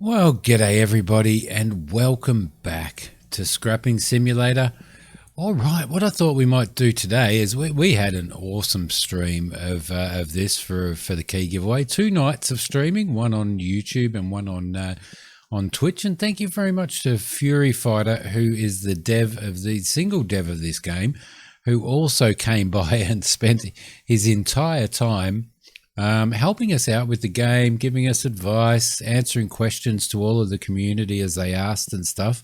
Well, g'day everybody, and welcome back to Scrapping Simulator. All right, what I thought we might do today is we had an awesome stream of this for the key giveaway. 2 nights of streaming, one on YouTube and one on Twitch. And thank you very much to Fury Fighter, who is the single dev of this game, who also came by and spent his entire time helping us out with the game, giving us advice, answering questions to all of the community as they asked and stuff.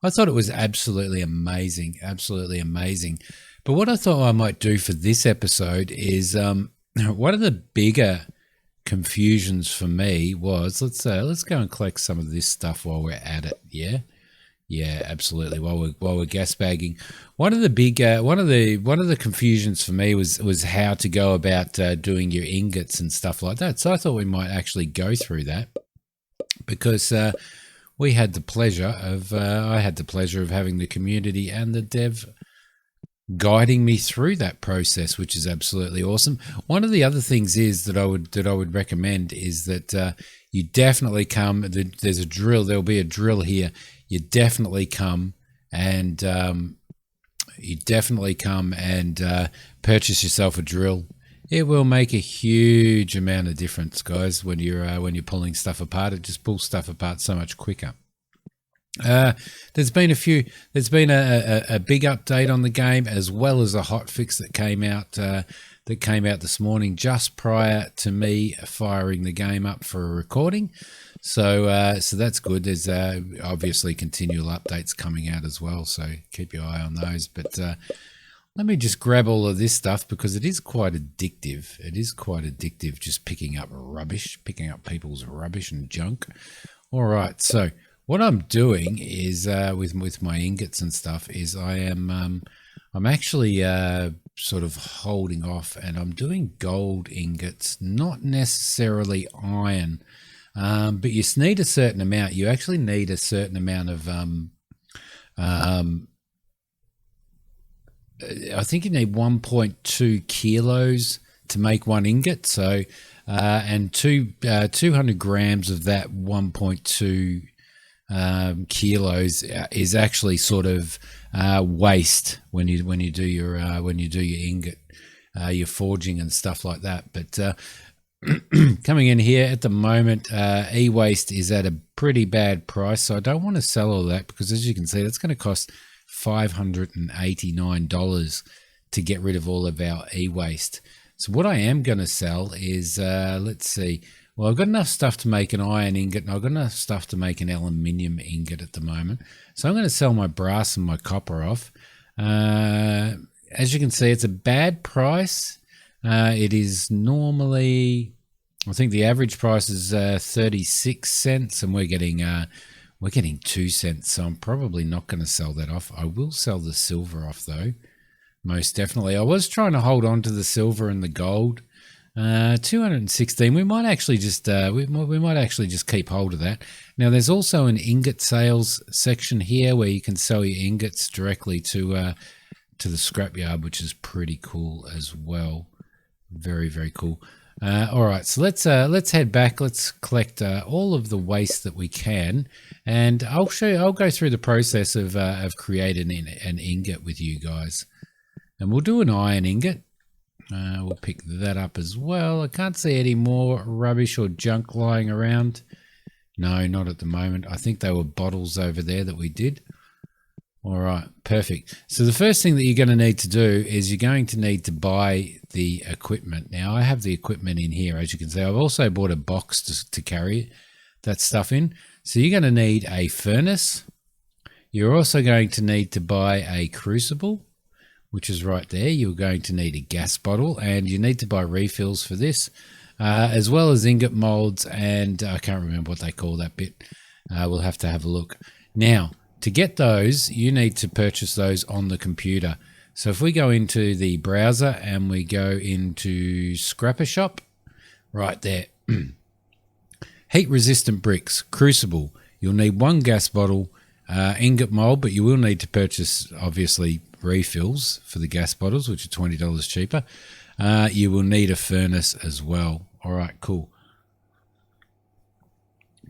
I thought it was absolutely amazing, absolutely amazing. But what I thought I might do for this episode is one of the bigger confusions for me was let's go and collect some of this stuff while we're at it. Yeah, absolutely. While we're gas bagging, one of the confusions for me was how to go about doing your ingots and stuff like that. So I thought we might actually go through that because I had the pleasure of having the community and the dev guiding me through that process, which is absolutely awesome. One of the other things is that I would recommend is that you definitely come. There's a drill. There'll be a drill here. You definitely come and purchase yourself a drill. It will make a huge amount of difference, guys, when you're pulling stuff apart. It just pulls stuff apart so much quicker. There's been a big update on the game, as well as a hot fix that came out this morning just prior to me firing the game up for a recording. So that's good. There's obviously continual updates coming out as well, so keep your eye on those. But let me just grab all of this stuff because it is quite addictive. It is quite addictive just picking up people's rubbish and junk. All right, so what I'm doing is with my ingots and stuff is I'm actually sort of holding off, and I'm doing gold ingots, not necessarily iron. But you need a certain amount. You actually need a certain amount of, I think you need 1.2 kilos to make one ingot. So, and 200 grams of that 1.2 kilos is actually sort of waste when you do your ingot, your forging and stuff like that. But coming in here at the moment, e-waste is at a pretty bad price, so I don't want to sell all that because, as you can see, that's going to cost $589 to get rid of all of our e-waste. So what I am going to sell is, let's see, well, I've got enough stuff to make an iron ingot, and I've got enough stuff to make an aluminium ingot at the moment. So I'm going to sell my brass and my copper off. As you can see, it's a bad price. It is normally, I think the average price is 36 cents, and we're getting 2 cents. So I'm probably not going to sell that off. I will sell the silver off though, most definitely. I was trying to hold on to the silver and the gold. 216. We might actually just keep hold of that. Now there's also an ingot sales section here where you can sell your ingots directly to the scrapyard, which is pretty cool as well. Very, very cool. All right, so let's head back. Let's collect all of the waste that we can, and I'll go through the process of creating an ingot with you guys, and we'll do an iron ingot. We'll pick that up as well. I can't see any more rubbish or junk lying around. No, not at the moment. I think they were bottles over there that we did. All right, perfect. So the first thing that you're going to need to do is you're going to need to buy the equipment. Now, I have the equipment in here, as you can see. I've also bought a box to carry that stuff in. So you're going to need a furnace. You're also going to need to buy a crucible, which is right there. You're going to need a gas bottle, and you need to buy refills for this, as well as ingot molds, and I can't remember what they call that bit. We'll have to have a look. Now, to get those, you need to purchase those on the computer. So if we go into the browser and we go into Scrapper Shop, right there, heat resistant bricks, crucible, you'll need 1 gas bottle, ingot mold, but you will need to purchase, obviously, refills for the gas bottles, which are $20 cheaper. You will need a furnace as well. All right, cool.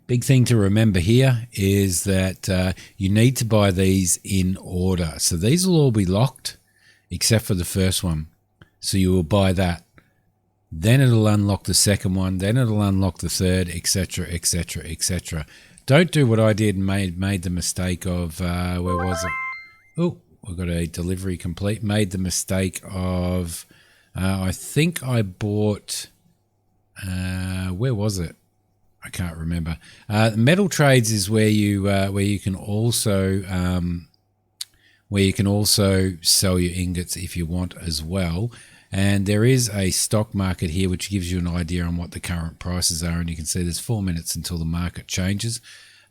Big thing to remember here is that you need to buy these in order. So these will all be locked except for the first one. So you will buy that. Then it'll unlock the second one. Then it'll unlock the third, etc., etc., etc. Don't do what I did and made the mistake of, where was it? Oh, we've got a delivery complete. Made the mistake of, I think I bought, where was it? I can't remember. Metal trades is where you can also sell your ingots if you want as well. And there is a stock market here which gives you an idea on what the current prices are, and you can see there's 4 minutes until the market changes.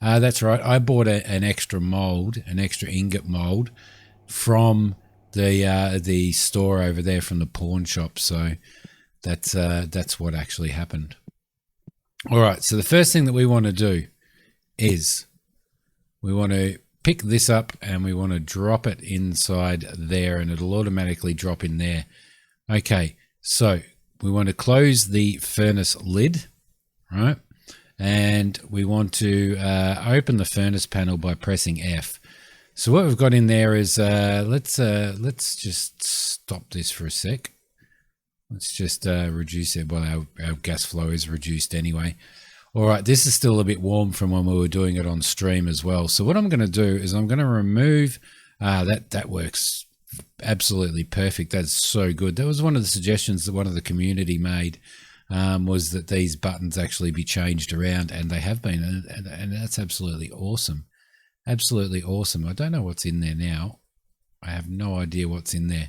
That's right. I bought an extra mold, an extra ingot mold from the store over there from the pawn shop. So that's what actually happened. All right, so the first thing that we want to do is we want to pick this up and we want to drop it inside there, and it'll automatically drop in there. Okay, so we want to close the furnace lid, right? And we want to open the furnace panel by pressing F. So what we've got in there is, let's just stop this for a sec. Let's just reduce it. Well, our gas flow is reduced anyway. All right, this is still a bit warm from when we were doing it on stream as well. So what I'm going to do is I'm going to remove, that works absolutely perfect. That's so good. That was one of the suggestions that one of the community made, was that these buttons actually be changed around, and they have been, and that's absolutely awesome. Absolutely awesome. I don't know what's in there now. I have no idea what's in there.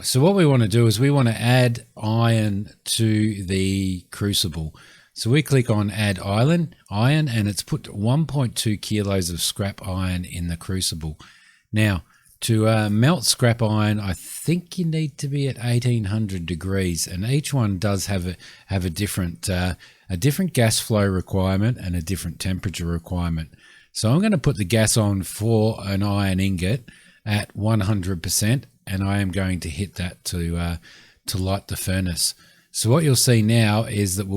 So what we want to do is we want to add iron to the crucible. So we click on add iron, and it's put 1.2 kilos of scrap iron in the crucible. Now, to melt scrap iron, I think you need to be at 1800 degrees, and each one does have a different gas flow requirement and a different temperature requirement. So I'm going to put the gas on for an iron ingot at 100%, and I am going to hit that to light the furnace. So what you'll see now is that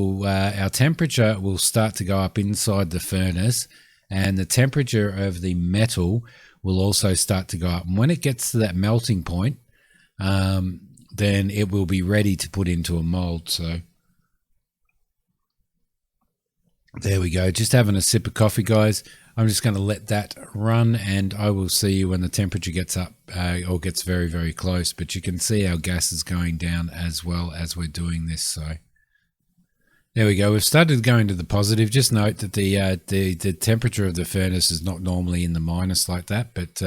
our temperature will start to go up inside the furnace, and the temperature of the metal will also start to go up. And when it gets to that melting point, then it will be ready to put into a mold. So there we go. Just having a sip of coffee, guys. I'm just going to let that run, and I will see you when the temperature gets up or gets very, very close. But you can see our gas is going down as well as we're doing this. So there we go. We've started going to the positive. Just note that the temperature of the furnace is not normally in the minus like that, but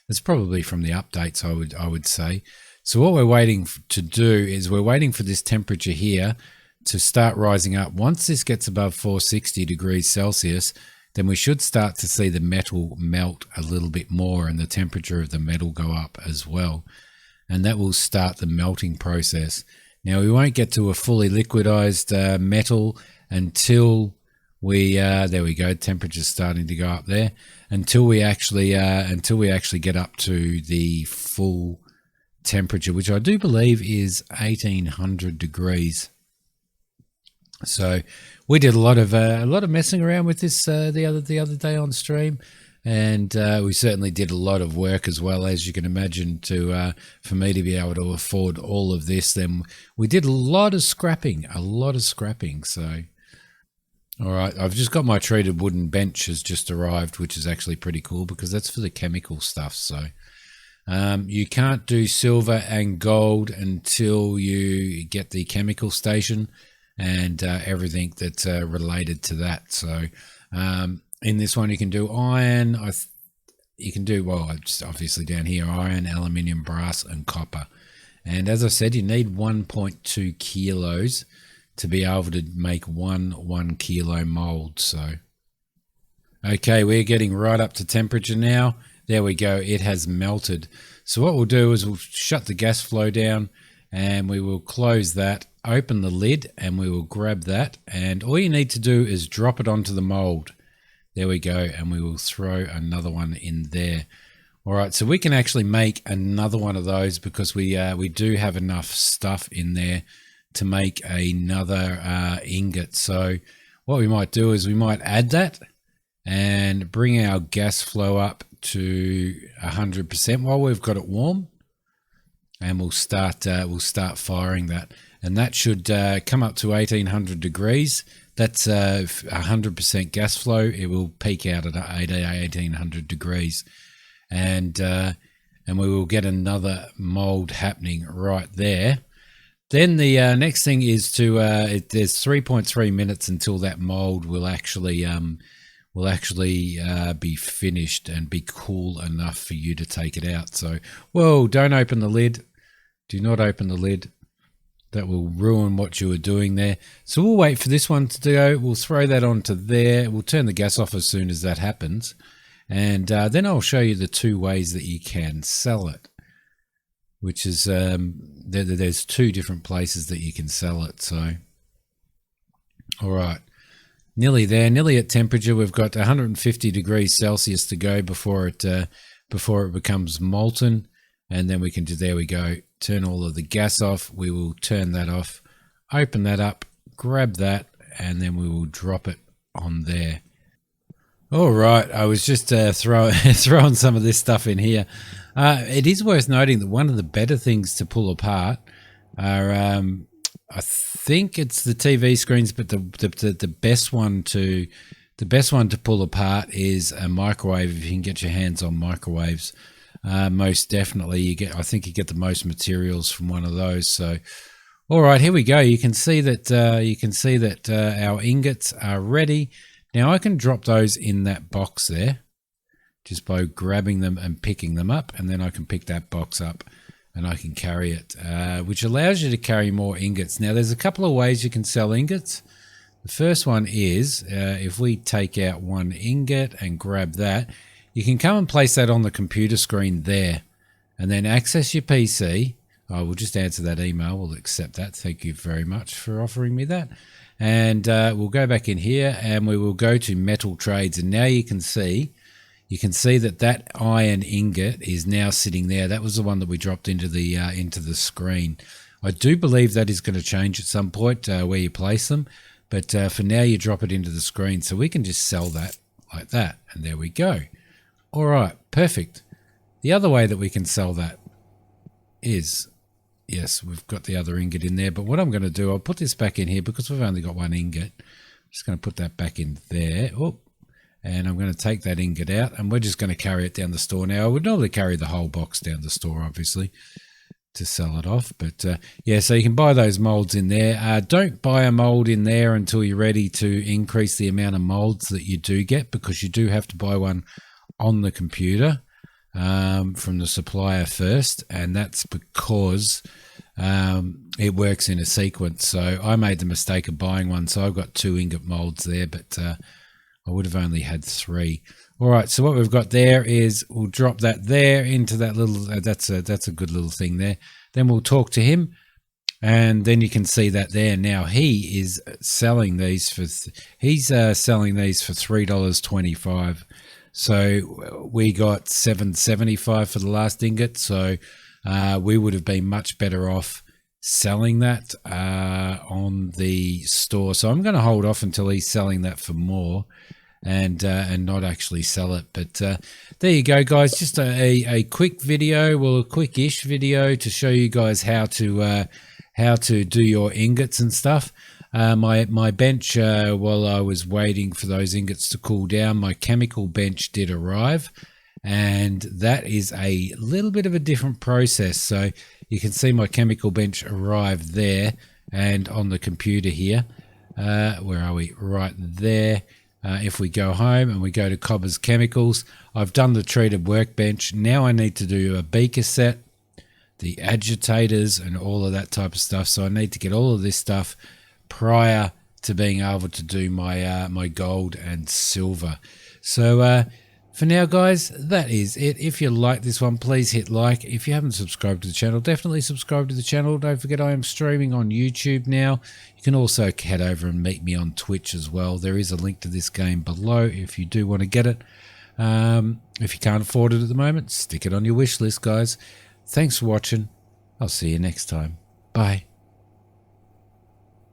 it's probably from the updates, I would say. So what we're waiting to do is we're waiting for this temperature here to start rising up. Once this gets above 460 degrees Celsius, then we should start to see the metal melt a little bit more, and the temperature of the metal go up as well. And that will start the melting process. Now, we won't get to a fully liquidized metal until we, there we go, temperature's starting to go up there, until we actually get up to the full temperature, which I do believe is 1800 degrees. So we did a lot of messing around with this the other day on stream, and we certainly did a lot of work as well, as you can imagine. For me to be able to afford all of this, then we did a lot of scrapping. So, all right, I've just got my treated wooden bench has just arrived, which is actually pretty cool because that's for the chemical stuff. So you can't do silver and gold until you get the chemical station and everything that's related to that. So in this one, you can do iron. You can do, well, just obviously down here, iron, aluminium, brass, and copper. And as I said, you need 1.2 kilos to be able to make one 1 kilo mold. So, okay, we're getting right up to temperature now. There we go. It has melted. So what we'll do is we'll shut the gas flow down, and we will close that, open the lid, and we will grab that. And all you need to do is drop it onto the mold. There we go. And we will throw another one in there. All right. So we can actually make another one of those because we do have enough stuff in there to make another ingot. So what we might do is we might add that and bring our gas flow up to 100% while we've got it warm, and we'll start firing that, and that should come up to 1800 degrees. That's 100% gas flow. It will peak out at 1800 degrees, and we will get another mold happening right there. Then the next thing is to there's 3.3 minutes until that mold will actually be finished and be cool enough for you to take it out. So, whoa, don't open the lid. Do not open the lid. That will ruin what you were doing there. So we'll wait for this one to go. We'll throw that onto there. We'll turn the gas off as soon as that happens. And then I'll show you the two ways that you can sell it, which is there's two different places that you can sell it. So, all right, nearly there, nearly at temperature. We've got 150 degrees Celsius to go before it becomes molten, and then we can do, there we go, turn all of the gas off. We will turn that off, open that up, grab that, and then we will drop it on there. All right, I was just throwing some of this stuff in here. It is worth noting that one of the better things to pull apart are, I think it's the TV screens, but the best one to pull apart is a microwave. If you can get your hands on microwaves, most definitely I think you get the most materials from one of those. So, all right, here we go. You can see that our ingots are ready. Now I can drop those in that box there just by grabbing them and picking them up, and then I can pick that box up and I can carry it, which allows you to carry more ingots. Now there's a couple of ways you can sell ingots. The first one is if we take out one ingot and grab that, you can come and place that on the computer screen there and then access your PC. I will just answer that email. We'll accept that. Thank you very much for offering me that. And we'll go back in here and we will go to metal trades. And now you can see that iron ingot is now sitting there. That was the one that we dropped into the screen. I do believe that is going to change at some point where you place them. But for now, you drop it into the screen. So we can just sell that like that. And there we go. All right, perfect. The other way that we can sell that is, yes, we've got the other ingot in there, but what I'm going to do, I'll put this back in here because we've only got one ingot. I'm just going to put that back in there. Oh, and I'm going to take that ingot out, and we're just going to carry it down the store. Now, I would normally carry the whole box down the store, obviously, to sell it off. But, yeah, so you can buy those molds in there. Don't buy a mold in there until you're ready to increase the amount of molds that you do get, because you do have to buy one on the computer from the supplier first, and that's because it works in a sequence. So I made the mistake of buying one, so I've got 2 ingot molds there, but I would have only had 3. All right, so what we've got there is we'll drop that there into that little that's a good little thing there. Then we'll talk to him, and then you can see that there. Now he is selling these for $3.25. So we got $7.75 for the last ingot. So we would have been much better off selling that on the store. So I'm going to hold off until he's selling that for more, and not actually sell it. But there you go, guys. Just a quick video, well, a quick-ish video to show you guys how to do your ingots and stuff. My bench, while I was waiting for those ingots to cool down, my chemical bench did arrive, and that is a little bit of a different process. So you can see my chemical bench arrived there, and on the computer here, where are we? Right there. If we go home and we go to Cobber's Chemicals, I've done the treated workbench. Now I need to do a beaker set, the agitators, and all of that type of stuff. So I need to get all of this stuff prior to being able to do my my gold and silver. So for now, guys, that is it. If you like this one, please hit like. If you haven't subscribed to the channel, definitely subscribe to the channel. Don't forget, I am streaming on YouTube now. You can also head over and meet me on Twitch as well. There is a link to this game below if you do want to get it. If you can't afford it at the moment, stick it on your wish list, guys. Thanks for watching. I'll see you next time. Bye.